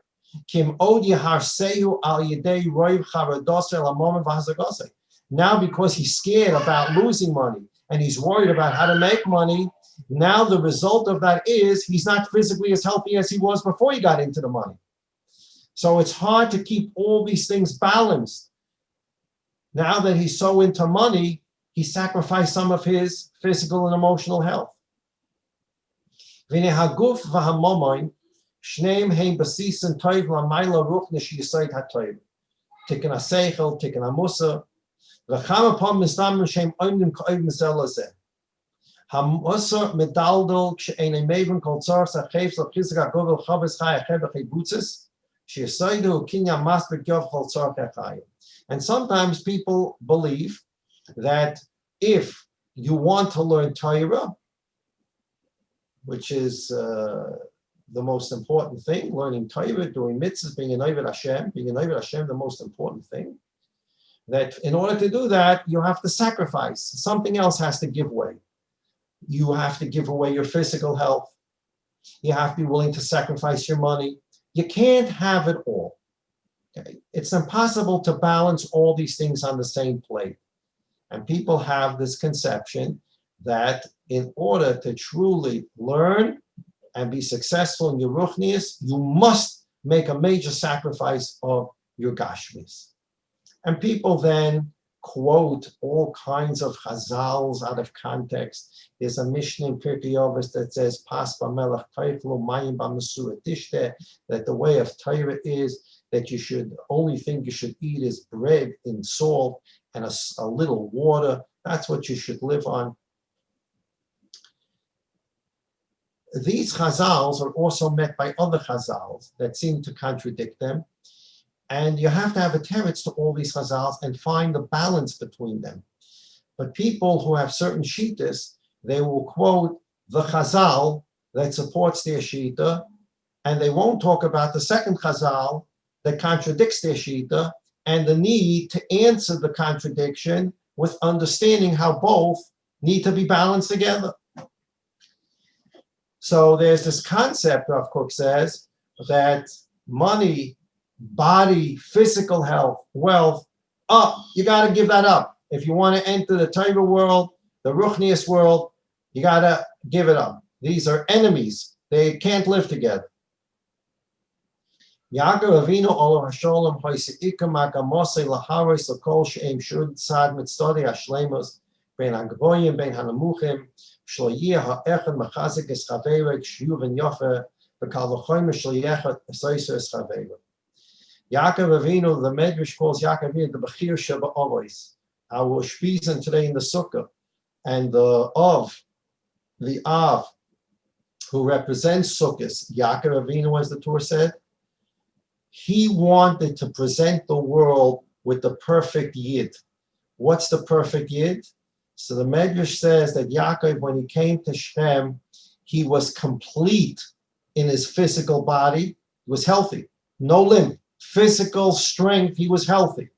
now because he's scared about losing money and he's worried about how to make money, now the result of that is he's not physically as healthy as he was before he got into the money. So it's hard to keep all these things balanced. Now that he's so into money, he sacrificed some of his physical and emotional health. And sometimes people believe that if you want to learn Torah, which is the most important thing, learning Torah, doing mitzvahs, being an Oved Hashem, the most important thing, that in order to do that, you have to sacrifice. Something else has to give way. You have to give away your physical health. You have to be willing to sacrifice your money. You can't have it all. Okay? It's impossible to balance all these things on the same plate. And people have this conception that in order to truly learn and be successful in your ruchnius, you must make a major sacrifice of your gashmis. And people then quote all kinds of chazals out of context. There's a Mishnah in Pirkei Avos that says, "Pas b'melech teichlo mayim b'mesura tishteh," that the way of Torah is that only thing you should eat is bread and salt and a little water. That's what you should live on. These chazals are also met by other chazals that seem to contradict them. And you have to have a teretz to all these chazals and find the balance between them. But people who have certain shittas, they will quote the chazal that supports their shita, and they won't talk about the second chazal that contradicts their shita, and the need to answer the contradiction with understanding how both need to be balanced together. So there's this concept, Rav Kook says, that money, body, physical health, wealth, you got to give that up. If you want to enter the Torah world, the Ruchnius world, you got to give it up. These are enemies. They can't live together. Yaakov Avinu Olav Hasholem Hoyseika Makamose Laharis Lakol Sheim Shud Sad Mitzvah Hashlemos Ben Hagvoyim Ben Hanamuchim Shloyeh Ha'echad Machazik Es Chaverek Shiyuv Yofer Bekal V'choyim Shloyeh Esoyser Es Chaverek. Yaakov Avinu, the Medrash calls Yaakov Avinu the Bechir Sheba Ovois. Our Shpizan today in the Sukkah, and the Av, who represents Sukkos, Yaakov Avinu, as the Torah said, he wanted to present the world with the perfect Yid. What's the perfect Yid? So the Medrash says that Yaakov, when he came to Shem, he was complete in his physical body. He was healthy, no limp. Physical strength, he was healthy.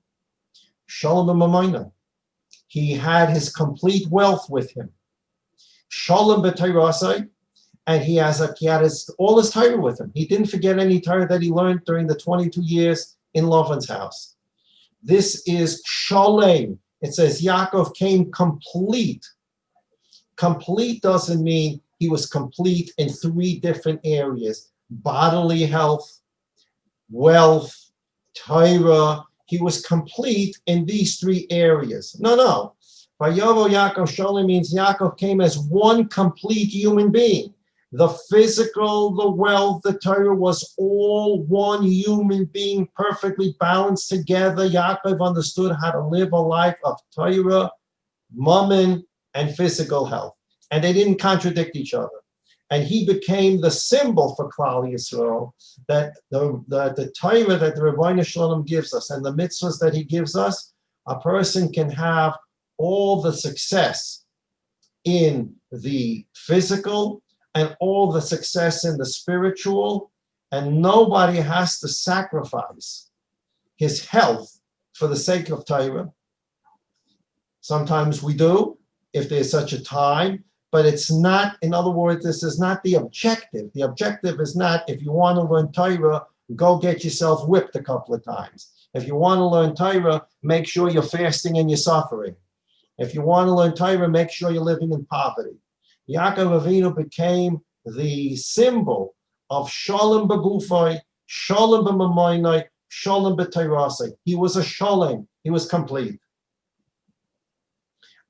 Shalom b'mamayna. He had his complete wealth with him. Shalom b'tayrasai. And he had all his Torah with him. He didn't forget any Torah that he learned during the 22 years in Lavan's house. This is Shalem. It says Yaakov came complete. Complete doesn't mean he was complete in 3 different areas: bodily health, wealth, Torah. He was complete in these 3 areas. No. Vayovo Yaakov Sholem means Yaakov came as one complete human being. The physical, the wealth, the Torah was all one human being, perfectly balanced together. Yaakov understood how to live a life of Torah, mammon, and physical health. And they didn't contradict each other. And he became the symbol for Klal Yisrael, that the Torah that the Rebbeinu Shalom gives us and the mitzvahs that he gives us, a person can have all the success in the physical and all the success in the spiritual, and nobody has to sacrifice his health for the sake of Torah. Sometimes we do, if there's such a time, but it's not, in other words, this is not the objective. The objective is not, if you want to learn Torah, go get yourself whipped a couple of times. If you want to learn Torah, make sure you're fasting and you're suffering. If you want to learn Torah, make sure you're living in poverty. Yaakov Avinu became the symbol of Shalom Begufay, Shalom B'Mamoinai, Shalom B'Tayrasai. He was a Shalom. He was complete.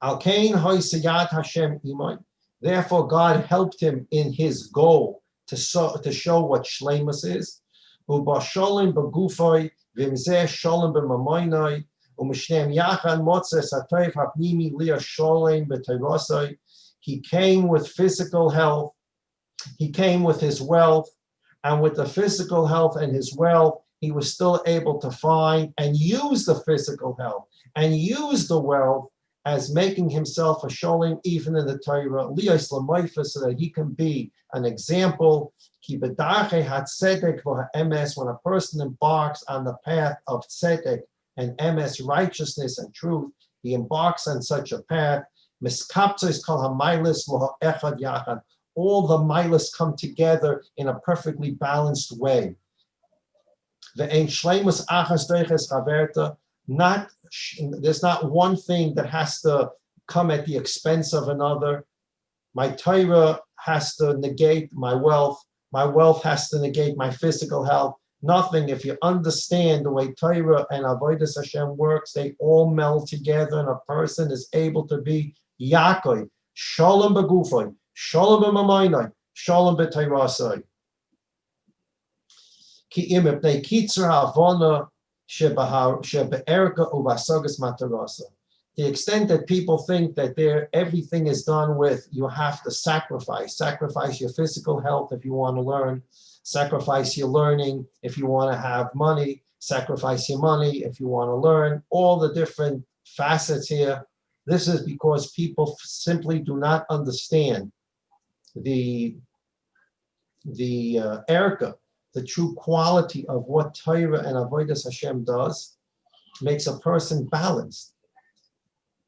Al Kain Hoy Siyat Hashem Imai. Therefore, God helped him in his goal to show what Shleimus is. Uba Shalom Begufay, Vimzeh Shalom B'Mamoinai, Umishnem Yachan Motzes Hatoiv Hapnimi Lia Shalom B'Tayrasai. He came with physical health. He came with his wealth. And with the physical health and his wealth, he was still able to find and use the physical health and use the wealth as making himself a sholem even in the Torah, liyos l'moifa, so that he can be an example. Ki b'darchei hatzedek v'ha'emes, when a person embarks on the path of tzedek and emes, righteousness and truth, he embarks on such a path. Miskaptzos kol ha'mailis v'ha'echad yachad. All the milas come together in a perfectly balanced way. Ve'ein shleimus achas doiches chaverta. There's not one thing that has to come at the expense of another. My Torah has to negate my wealth has to negate my physical health. Nothing. If you understand the way Torah and Avodas Hashem works, they all meld together, and a person is able to be Yaakov, Shalom Begufay, Shalom B'Mamoinai, Shalom B'Tayrasai. Ki im epnei kitzer ha'avona. The extent that people think that everything is done with, you have to sacrifice your physical health if you want to learn, sacrifice your learning if you want to have money, sacrifice your money if you want to learn, all the different facets here. This is because people simply do not understand the erka, the true quality of what Torah and Avodas Hashem does, makes a person balanced.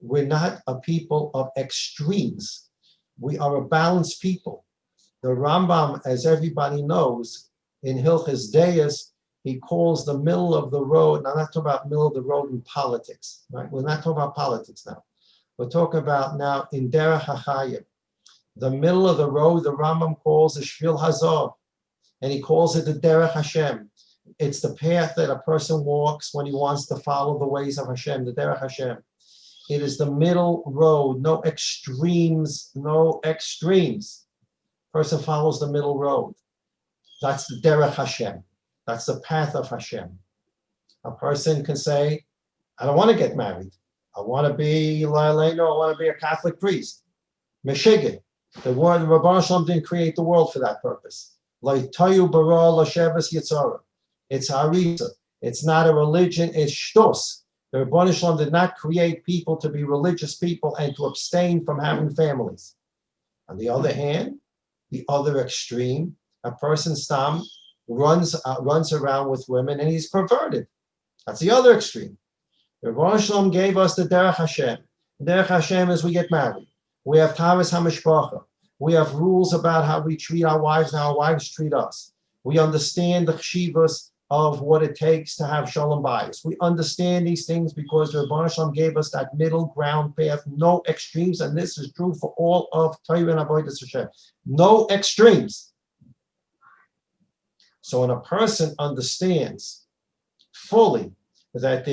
We're not a people of extremes. We are a balanced people. The Rambam, as everybody knows, in Hilchos Deis, he calls the middle of the road, now I'm not talking about middle of the road in politics, right? We're not talking about politics now. We're talking about now in Derech HaChayim. The middle of the road, the Rambam calls the Shvil Hazor, and he calls it the Derech Hashem. It's the path that a person walks when he wants to follow the ways of Hashem, the Derech Hashem. It is the middle road, no extremes, no extremes. Person follows the middle road. That's the Derech Hashem. That's the path of Hashem. A person can say, I don't want to get married. I want to be Laileno, I want to be a Catholic priest. Meshiggah. The word Rabban Shalom didn't create the world for that purpose. It's harisa. It's not a religion, it's shtos. The Rabban Shalom did not create people to be religious people and to abstain from having families. On the other hand, the other extreme, a person stam runs around with women and he's perverted. That's the other extreme. The Rabban Shalom gave us the Derech Hashem. Derech Hashem is we get married. We have Tavis HaMishpacha. We have rules about how we treat our wives and how our wives treat us. We understand the chshivas of what it takes to have shalom bayis. We understand these things because the Rebbeinu Shalom gave us that middle ground path, no extremes, and this is true for all of Torah and Avodas Hashem. No extremes. So when a person understands fully that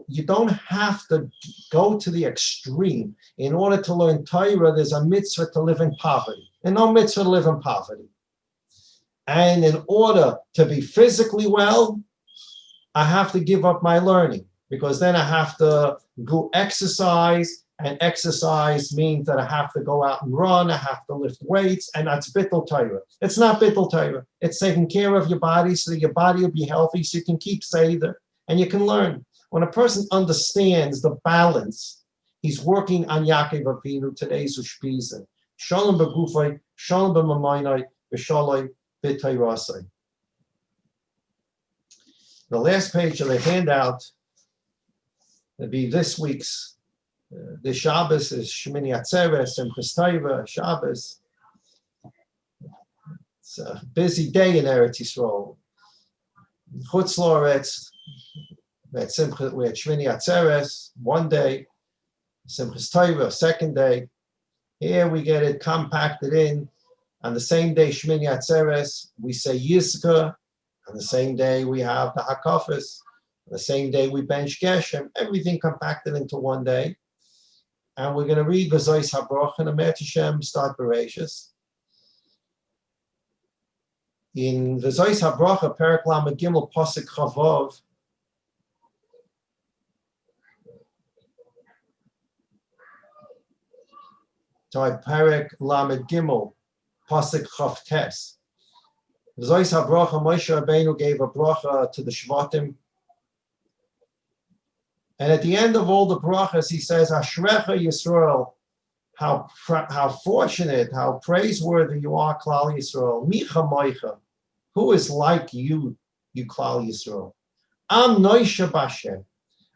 you don't have to go to the extreme. In order to learn Torah, there's a mitzvah to live in poverty, and no mitzvah to live in poverty. And in order to be physically well, I have to give up my learning, because then I have to go exercise, and exercise means that I have to go out and run, I have to lift weights, and that's bittul Torah. It's not bittul Torah. It's taking care of your body so that your body will be healthy, so you can keep seder, and you can learn. When a person understands the balance, he's working on Yaakov Avinu, today's Ushpizin. Shalom b'gufay, shalom b'mamaynai, v'shalom b'tayrasai. The last page of the handout will be this week's. The Shabbos is Shemini Atzeres and Chestovah Shabbos. It's a busy day in Eretz Yisrael. Chutz La'aretz, we had Shemini Atzeres one day, Simchas Torah second day. Here we get it compacted in. On the same day, Shemini Atzeres, we say Yizkah. On the same day, we have the Hakafis. On the same day, we bench Geshem. Everything compacted into one day. And we're going to read V'zois HaBrocha and Amet Hashem, start Bereshis. In V'zois HaBrocha, Perek Lamed Gimel, Pasuk Chavav, Perek Lamed Gimel, Pasuk Chav Tes. V'zois HaBrocha, Moshe Rabbeinu gave a bracha to the Shvatim. And at the end of all the brachas, he says, Ashrecha Yisrael, how fortunate, how praiseworthy you are, Klal Yisrael. Micha Moicha, who is like you, you Klal Yisrael. Am Noisha Bashem,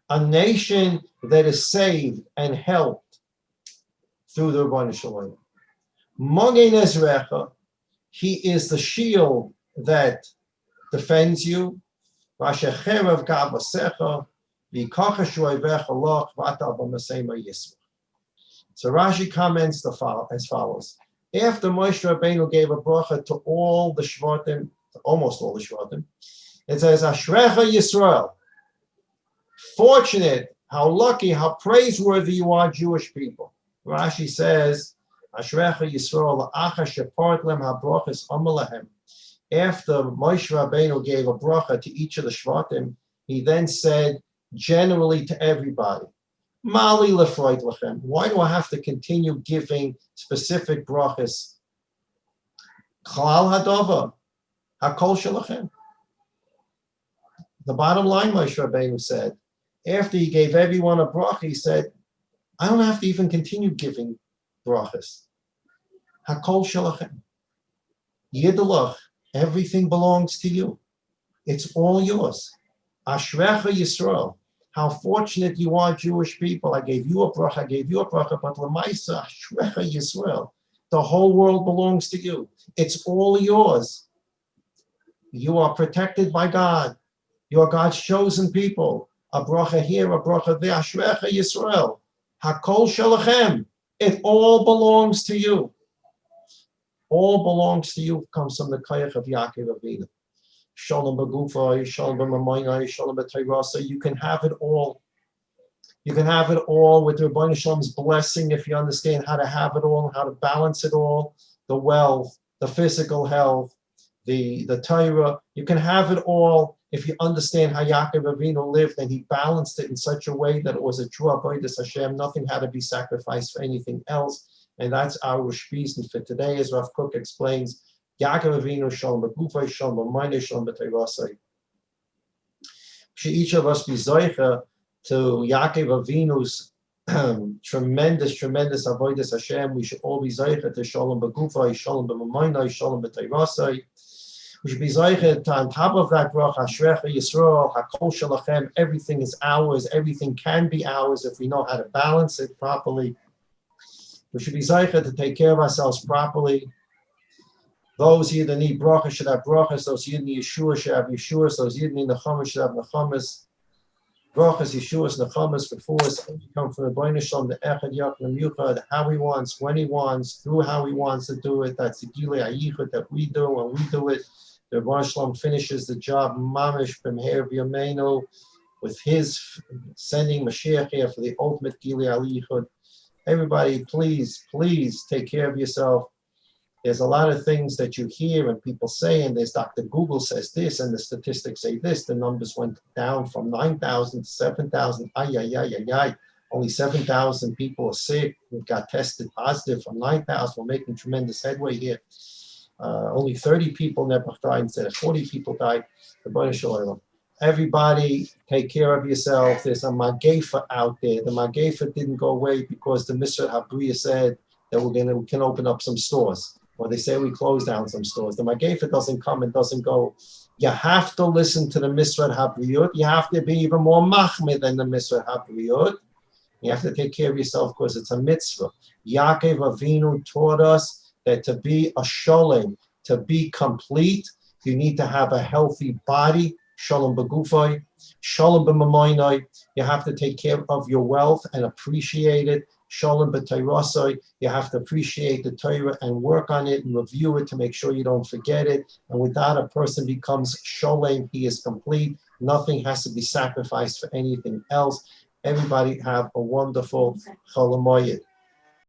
a nation that is saved and helped through the Rebbeinu Shalom. Mogen Ezrecha, he is the shield that defends you. Vashecherev Gavasecha, so Rashi comments as follows. After Moshe Rabbeinu gave a bracha to all the Shvatim, almost all the Shvatim, it says, Ashrecha Yisrael, fortunate, how lucky, how praiseworthy you are, Jewish people. Rashi says, Ashrecha Yisrael, la'acha shepart lem habrachas amalahem. After Moshe Rabbeinu gave a bracha to each of the Shvatim, he then said, generally to everybody, Mali lefreit lachem. Why do I have to continue giving specific brachas? Klal hadava, hakol shalachem. The bottom line, Moshe Rabbeinu said, after he gave everyone a bracha, he said, I don't have to even continue giving brachas. Hakol shalachem. Yiddelach, everything belongs to you. It's all yours. Ashrecha Yisrael, how fortunate you are, Jewish people. I gave you a bracha, but Lamaisa, Ashrecha Yisrael, the whole world belongs to you. It's all yours. You are protected by God. You are God's chosen people. A bracha here, a bracha there. Ashrecha Yisrael, Hakol Shalachem. It all belongs to you. All belongs to you. Comes from the Kayach of Yaakov Avinu. Shalom b'gufay, shalom b'mamayna, shalom b'tayrasa. You can have it all. You can have it all with the Rebbeinu Shalom's blessing if you understand how to have it all, how to balance it all, the wealth, the physical health, the Torah. You can have it all if you understand how Yaakov Avinu lived, and he balanced it in such a way that it was a true avodas Hashem. Nothing had to be sacrificed for anything else. And that's our Ushpizin for today, as Rav Kook explains. Yaakov Avinu, Shalom b'gufay, Shalom b'maynei, Shalom b'tayrasai. Should each of us be zoicha to Yaakov Avinu's tremendous avodas Hashem. We should all be zoicha to Shalom b'gufay, Shalom b'maynei, Shalom b'tayrasai. We should be zoicha to, on top of that bracha, Ashrecha Yisrael, Hakol Shalachem. Everything is ours. Everything can be ours if we know how to balance it properly. We should be zoicha to take care of ourselves properly. Those here that need bracha should have brachas. Those here need Yeshua should have Yeshuas. Those here need Nechamas should have Nechamas. Brachas, Yeshuas, Nechamas before us come from the Rebbeinu Shalom, the Echad Yaakov Yuchad, how he wants, when he wants, through how he wants to do it. That's the Gilei Ayichud that we do. When we do it, the Rebbeinu Shalom finishes the job. Mamish B'meher V'yameinu. with his sending Mashiach here for the ultimate Gili Alichud. Everybody, please, please take care of yourself. There's a lot of things that you hear and people say, and there's Dr. Google says this, and the statistics say this. The numbers went down from 9,000 to 7,000. Ay, ay, ay, ay, ay. Only 7,000 people are sick who got tested positive from 9,000. We're making tremendous headway here. Only 30 people never died instead of 40 people died. Everybody, take care of yourself. There's a magefa out there. The magefa didn't go away because the Mr. Habriya said that we can open up some stores. Or they say we close down some stores. The magefa doesn't come and doesn't go. You have to listen to the Misra Habriyut. You have to be even more machmir than the Misra Habriyut. You have to take care of yourself because it's a mitzvah. Yaakov Avinu taught us that to be a sholem, to be complete, you need to have a healthy body. Shalom begufay, shalom b'mamoinai. You have to take care of your wealth and appreciate it. Shalom b'tayrasai. You have to appreciate the Torah and work on it and review it to make sure you don't forget it. And with that, a person becomes sholem. He is complete. Nothing has to be sacrificed for anything else. Everybody have a wonderful Chol Hamoed.